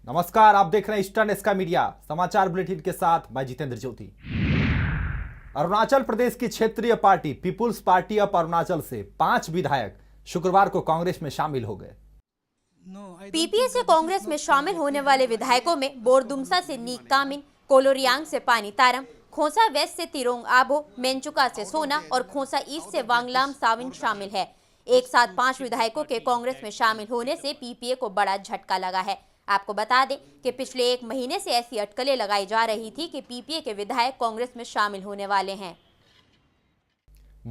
नमस्कार, आप देख रहे हैं ईस्टर्न स्काई मीडिया समाचार बुलेटिन के साथ मैं जितेंद्र ज्योति। अरुणाचल प्रदेश की क्षेत्रीय party People's Party of Arunachal से 5 विधायक शुक्रवार को कांग्रेस में शामिल हो गए। पीपीए से कांग्रेस में शामिल होने वाले विधायकों में बोरदुमसा से नीक कामिन, कोलोरियांग से पानी तारम, खोंसा वेस्ट से तिरोंग आबो, मेंचुका से सोना और खोंसा ईस्ट से वांगलाम साविन शामिल है। एक साथ 5 विधायकों के कांग्रेस में शामिल होने से पीपीए को बड़ा झटका लगा है। आपको बता दें कि पिछले 1 महीने से ऐसी अटकलें लगाई जा रही थी कि पीपीए के विधायक कांग्रेस में शामिल होने वाले हैं।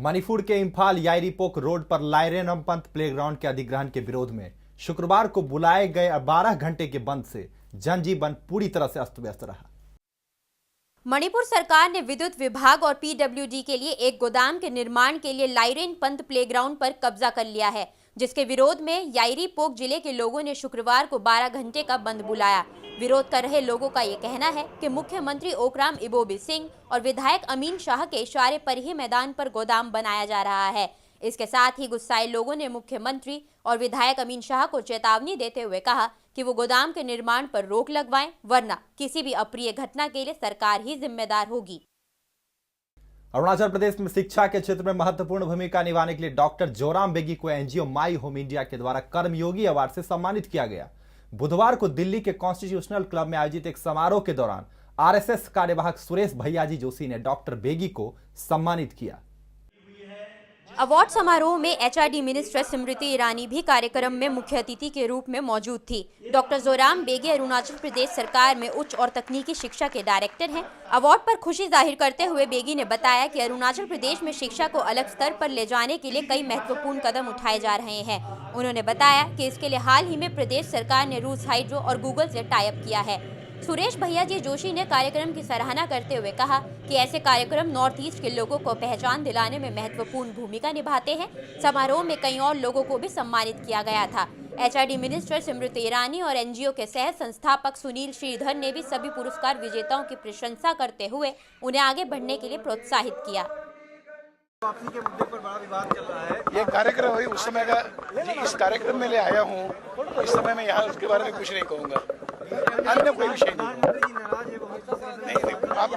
मणिपुर के इम्फाल याइरीपोक रोड पर लाइरेनमपंत प्लेग्राउंड के अधिग्रहण के विरोध में शुक्रवार को बुलाए गए 12 घंटे के बंद से जनजीवन पूरी तरह से अस्त व्यस्त रहा। मणिपुर सरकार ने विद्युत विभाग और पीडब्ल्यूडी के लिए एक गोदाम के निर्माण के लिए लाइरेनपंत प्लेग्राउंड पर कब्जा कर लिया है, जिसके विरोध में याइरीपोक जिले के लोगों ने शुक्रवार को 12 घंटे का बंद बुलाया। विरोध कर रहे लोगों का ये कहना है कि मुख्यमंत्री ओकराम इबोबी सिंह और विधायक अमीन शाह के इशारे पर ही मैदान पर गोदाम बनाया जा रहा है। इसके साथ ही गुस्साए लोगों ने मुख्यमंत्री और विधायक अमीन शाह को चेतावनी देते हुए कहा कि वो गोदाम के निर्माण पर रोक लगवाएं, वरना किसी भी अप्रिय घटना के लिए सरकार ही जिम्मेदार होगी। अरुणाचल प्रदेश में शिक्षा के क्षेत्र में महत्वपूर्ण भूमिका निभाने के लिए डॉक्टर जोराम बेगी को एनजीओ माई होम इंडिया के द्वारा कर्मयोगी अवार्ड से सम्मानित किया गया। बुधवार को दिल्ली के कॉन्स्टिट्यूशनल क्लब में आयोजित एक समारोह के दौरान आरएसएस कार्यवाहक सुरेश भैयाजी जोशी ने डॉक्टर बेगी को सम्मानित किया। अवार्ड समारोह में एचआरडी मिनिस्टर स्मृति ईरानी भी कार्यक्रम में मुख्य अतिथि के रूप में मौजूद थी। डॉक्टर जोराम बेगी अरुणाचल प्रदेश सरकार में उच्च और तकनीकी शिक्षा के डायरेक्टर हैं। अवार्ड पर खुशी जाहिर करते हुए बेगी ने बताया कि अरुणाचल प्रदेश में शिक्षा को अलग स्तर पर ले जाने के लिए कई महत्वपूर्ण कदम उठाए जा रहे हैं। उन्होंने बताया कि इसके लिए हाल ही में प्रदेश सरकार ने रूस हाइड्रो और गूगल से टाई अप किया है। सुरेश भैयाजी जोशी ने कार्यक्रम की सराहना करते हुए कहा कि ऐसे कार्यक्रम नॉर्थ ईस्ट के लोगों को पहचान दिलाने में महत्वपूर्ण भूमिका निभाते हैं। समारोह में कई और लोगों को भी सम्मानित किया गया था। एचआरडी मिनिस्टर स्मृति ईरानी और एनजीओ के सह संस्थापक सुनील श्रीधर ने भी सभी पुरस्कार विजेताओं की प्रशंसा करते हुए उन्हें आगे बढ़ने के लिए प्रोत्साहित किया। वापसी के मुद्दे पर बड़ा विवाद चल रहा है। ये कार्यक्रम वही उस समय का जी, इस कार्यक्रम में ले आया हूँ। इस समय में यहाँ उसके बारे में कुछ नहीं कहूँगा। अन्य कोई विषय नहीं, आप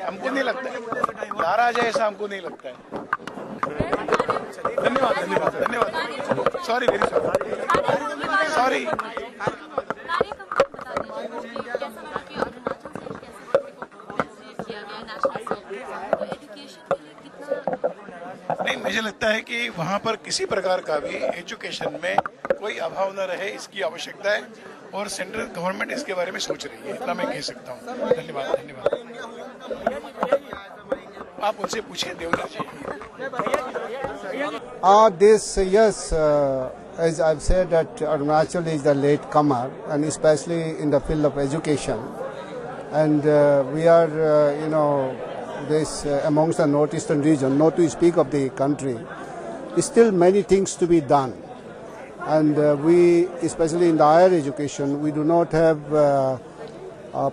हमको नहीं लगता है नाराज है, ऐसा हमको नहीं लगता है। धन्यवाद धन्यवाद धन्यवाद। Sorry very sorry. नहीं, मुझे लगता है कि वहाँ पर किसी प्रकार का भी एजुकेशन में कोई अभाव न रहे, इसकी आवश्यकता है और सेंट्रल गवर्नमेंट इसके बारे में सोच रही है, इतना मैं कह सकता हूँ। धन्यवाद धन्यवाद। आप उनसे पूछिए देवधर जी। This, yes, as I've said, that Arunachal is the late comer, and especially in the field of education. And we are, this amongst the northeastern region, not to speak of the country, still many things to be done. And we, especially in the higher education, we do not have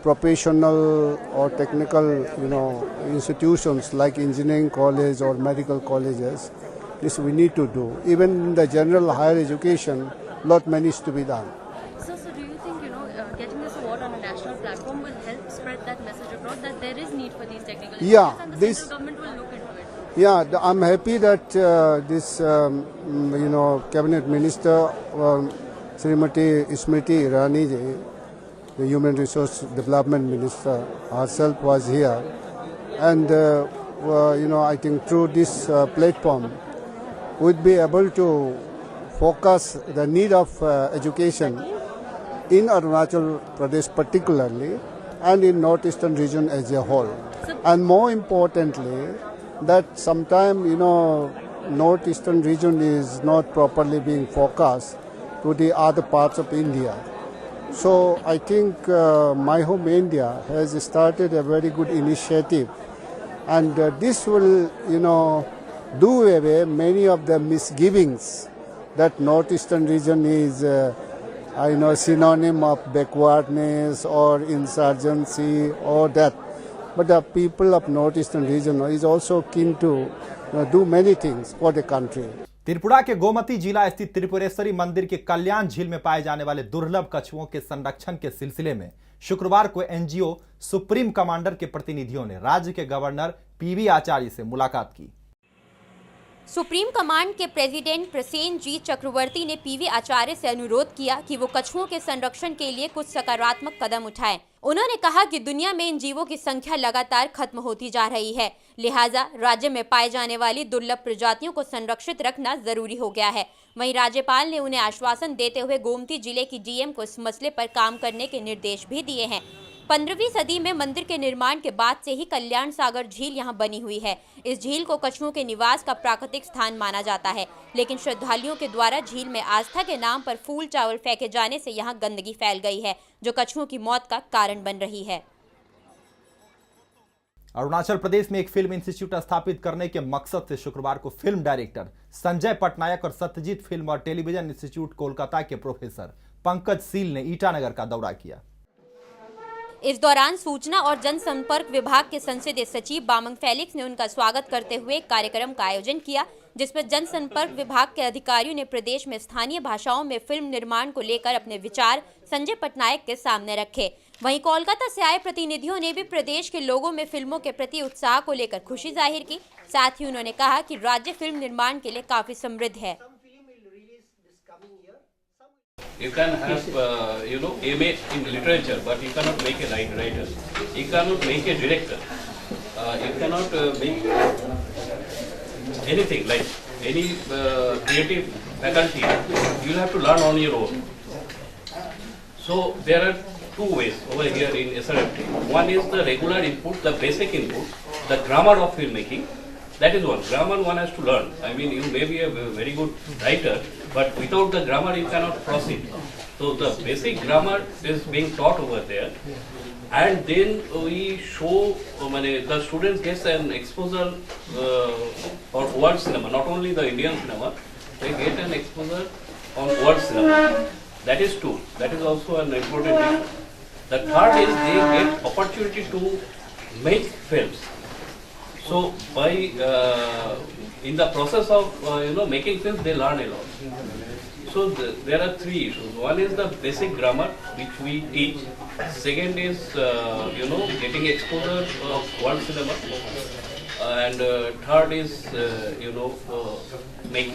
professional or technical, institutions like engineering college or medical colleges. This we need to do. Even in the general higher education, lot many is to be done. So do you think, getting this award on a national platform will help spread that message abroad that there is need for these technical Yeah, and the this central government will look into it? Yeah, I'm happy that this, Cabinet Minister Srimati Smriti Irani ji, the Human Resource Development Minister herself was here, and I think through this platform we'd be able to focus the need of education in Arunachal Pradesh particularly and in northeastern region as a whole. And more importantly, that sometime, northeastern region is not properly being focused to the other parts of India. So I think My Home India has started a very good initiative, and this will, do away many of the misgivings that northeastern region is, synonym of backwardness or insurgency or that. But the people of northeastern region is also keen to do many things for the country. Tripura के गोमती जिला स्थित त्रिपुरेश्वरी मंदिर के कल्याण झील में पाए जाने वाले दुर्लभ कछुओं के संरक्षण के सिलसिले में शुक्रवार को एनजीओ सुप्रीम कमांडर के प्रतिनिधियों ने राज्य के गवर्नर पीवी आचार्य से मुलाकात की। सुप्रीम कमांड के प्रेसिडेंट प्रसेनजीत चक्रवर्ती ने पीवी आचार्य से अनुरोध किया कि वो कछुओं के संरक्षण के लिए कुछ सकारात्मक कदम उठाएं। उन्होंने कहा कि दुनिया में इन जीवों की संख्या लगातार खत्म होती जा रही है, लिहाजा राज्य में पाए जाने वाली दुर्लभ प्रजातियों को संरक्षित रखना जरूरी हो गया है। वहीं राज्यपाल ने उन्हें आश्वासन देते हुए गोमती जिले की डीएम को इस मसले पर काम करने के निर्देश भी दिए हैं। 15वीं सदी में मंदिर के निर्माण के बाद से ही कल्याण सागर झील यहां बनी हुई है। इस झील को कछुओं के निवास का प्राकृतिक स्थान माना जाता है, लेकिन श्रद्धालुओं के द्वारा झील में आस्था के नाम पर फूल चावल फेंके जाने से यहां गंदगी फैल गई है, जो कछुओं की मौत का कारण बन रही है। अरुणाचल प्रदेश में एक फिल्म इंस्टीट्यूट स्थापित करने के मकसद से शुक्रवार को फिल्म डायरेक्टर संजय पटनायक और सत्यजीत फिल्म और टेलीविजन इंस्टीट्यूट कोलकाता के प्रोफेसर पंकज सील ने ईटानगर का दौरा किया। इस दौरान सूचना और जनसंपर्क विभाग के संसदीय सचिव बामंग फेलिक्स ने उनका स्वागत करते हुए एक कार्यक्रम का आयोजन किया, जिसमें जनसंपर्क विभाग के अधिकारियों ने प्रदेश में स्थानीय भाषाओं में फिल्म निर्माण को लेकर अपने विचार संजय पटनायक के सामने रखे। वहीं कोलकाता से आए प्रतिनिधियों ने भी प्रदेश के लोगों में फिल्मों के प्रति उत्साह को लेकर खुशी जाहिर की। साथ ही उन्होंने कहा कि राज्य फिल्म निर्माण के लिए काफी समृद्ध है। You can have, MA in literature, but you cannot make a writer. You cannot make a director. You cannot make anything like any creative faculty. You have to learn on your own. So there are two ways over here in SRFT. One is the regular input, the basic input, the grammar of filmmaking. That is one. Grammar one has to learn. I mean, you may be a very good writer, but without the grammar you cannot proceed. So the basic grammar is being taught over there, and then we show the students get an exposure for world cinema. Not only the Indian cinema, they get an exposure on world cinema. That is two. That is also an important issue. The third is they get opportunity to make films. So by in the process of making films, they learn a lot. So there are three issues. One is the basic grammar which we teach. Second is getting exposure of world cinema, and third is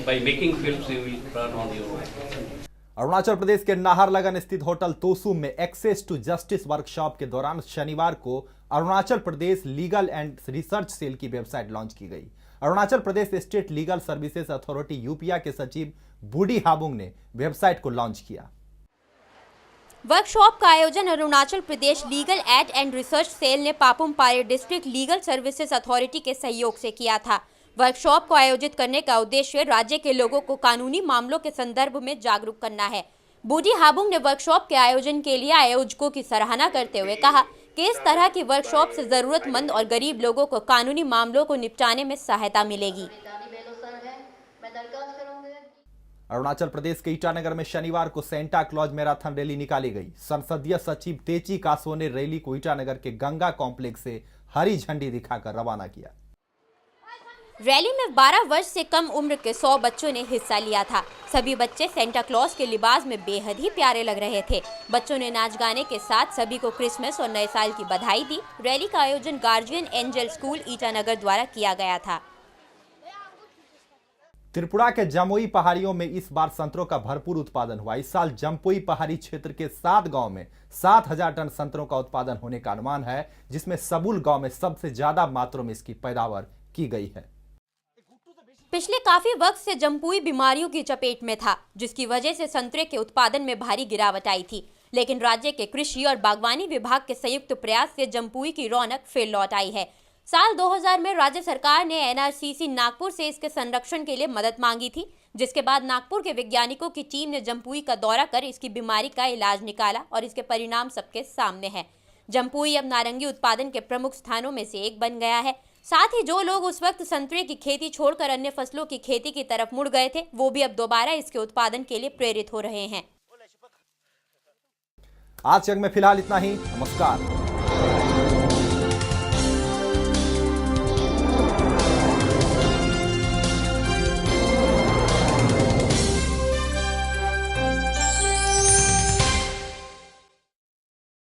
by making films you will learn on your own. Arunachal Pradesh के नाहरलगन स्थित hotel तोसुम में access to justice workshop के दौरान शनिवार को Arunachal Pradesh legal and research cell की website launch की गई। Arunachal Pradesh state legal services authority यूपीआ के सचिव बूडी हाबुंग ने वेबसाइट को लॉन्च किया। वर्कशॉप का आयोजन Arunachal Pradesh legal aid and research cell ने पापुम पारे डिस्ट्रिक्ट लीगल सर्विसेज अथॉरिटी के सहयोग से किया था। वर्कशॉप को आयोजित करने का उद्देश्य राज्य के लोगों को कानूनी मामलों के संदर्भ में जागरूक करना है। बूडी हाबुंग ने वर्कशॉप के आयोजन के लिए आयोजकों की सराहना करते हुए कहा कि इस तरह की वर्कशॉप से जरूरतमंद और गरीब लोगों को कानूनी मामलों को निपटाने में सहायता मिलेगी। अरुणाचल प्रदेश के ईटानगर में शनिवार को सेंटा क्लॉज मैराथन रैली निकाली गई। संसदीय सचिव तेची कासो ने रैली को ईटानगर के गंगा कॉम्प्लेक्स से हरी झंडी दिखाकर रवाना किया। रैली में 12 वर्ष से कम उम्र के 100 बच्चों ने हिस्सा लिया था। सभी बच्चे सेंटा क्लॉज के लिबास में बेहद ही प्यारे लग रहे थे। बच्चों ने नाच गाने के साथ सभी को क्रिसमस और नए साल की बधाई दी। रैली का आयोजन गार्जियन एंजल स्कूल ईटानगर द्वारा किया गया था। त्रिपुरा के जमुई पहाड़ियों में इस बार संतरों का भरपूर उत्पादन हुआ। इस साल जम्पुई पहाड़ी क्षेत्र के 7 गांव में 7,000 टन संतरों का उत्पादन होने का अनुमान है, जिसमें सबुल गांव में सबसे ज्यादा मात्रा में इसकी पैदावार की गई है। पिछले काफी वक्त से जम्पुई बीमारियों की चपेट में था, जिसकी वजह से संतरे के उत्पादन में भारी गिरावट आई थी। लेकिन राज्य के कृषि और बागवानी विभाग के संयुक्त प्रयास से जम्पुई की रौनक फिर लौट आई है। साल 2000 में राज्य सरकार ने एनआरसीसी नागपुर से इसके संरक्षण के लिए मदद मांगी थी, जिसके बाद नागपुर के वैज्ञानिकों की टीम ने जम्पुई का दौरा कर इसकी बीमारी का इलाज निकाला और इसके परिणाम सबके सामने हैं। जम्पुई अब नारंगी उत्पादन के प्रमुख स्थानों में से एक बन गया है। साथ ही जो लोग उस वक्त संतरे की खेती छोड़कर अन्य फसलों की खेती की तरफ मुड़ गए थे, वो भी अब दोबारा इसके उत्पादन के लिए प्रेरित हो रहे हैं। आज जग में फिलहाल इतना ही। नमस्कार।